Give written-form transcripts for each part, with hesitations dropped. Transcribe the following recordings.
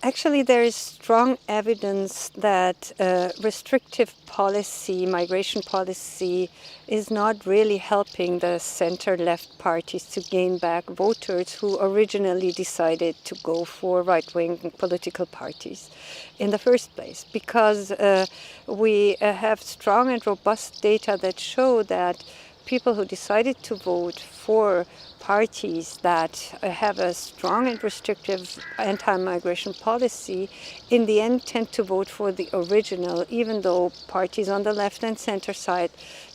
Actually, there is strong evidence that restrictive policy, migration policy, is not really helping the center-left parties to gain back voters who originally decided to go for right-wing political parties in the first place, because we have strong and robust data that show that people who decided to vote for parties that have a strong and restrictive anti-migration policy in the end tend to vote for the original, even though parties on the left and center side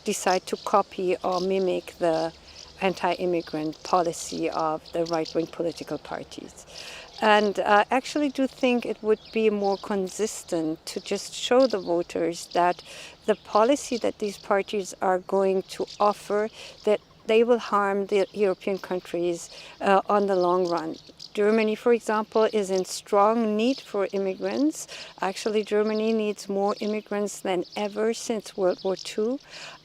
decide to copy or mimic the anti-immigrant policy of the right-wing political parties. And I actually do think it would be more consistent to just show the voters that the policy that these parties are going to offer, that they will harm the European countries on the long run. Germany, for example, is in strong need for immigrants. Actually, Germany needs more immigrants than ever since World War II.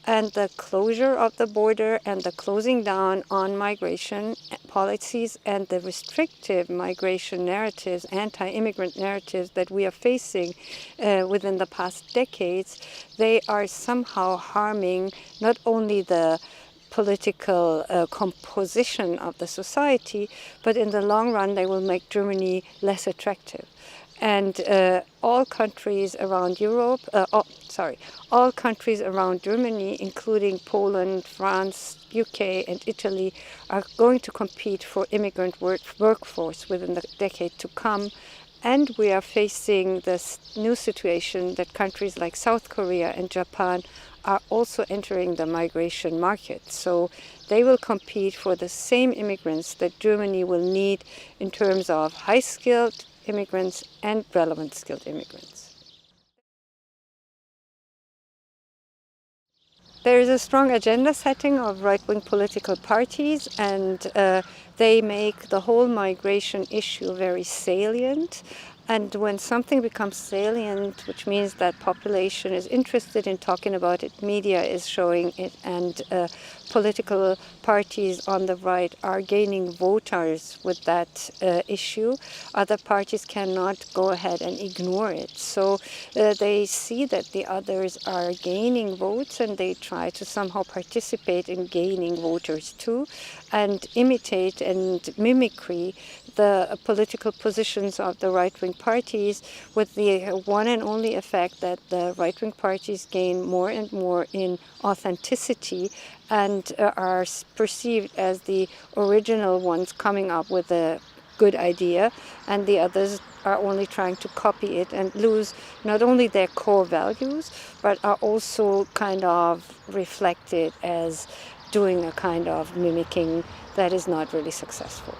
And the closure of the border and the closing down on migration policies and the restrictive migration narratives, anti-immigrant narratives that we are facing within the past decades, they are somehow harming not only the political composition of the society, but in the long run they will make Germany less attractive. And all countries around Europe, all countries around Germany, including Poland, France, UK and Italy, are going to compete for immigrant workforce within the decade to come. And we are facing this new situation that countries like South Korea and Japan are also entering the migration market. So they will compete for the same immigrants that Germany will need in terms of high-skilled immigrants and relevant skilled immigrants. There is a strong agenda setting of right-wing political parties, and they make the whole migration issue very salient. And when something becomes salient, which means that population is interested in talking about it, media is showing it, and political parties on the right are gaining voters with that issue, other parties cannot go ahead and ignore it. So they see that the others are gaining votes, and they try to somehow participate in gaining voters too, and imitate and mimicry the political positions of the right-wing parties, with the one and only effect that the right-wing parties gain more and more in authenticity and are perceived as the original ones coming up with a good idea, and the others are only trying to copy it and lose not only their core values, but are also kind of reflected as doing a kind of mimicking that is not really successful.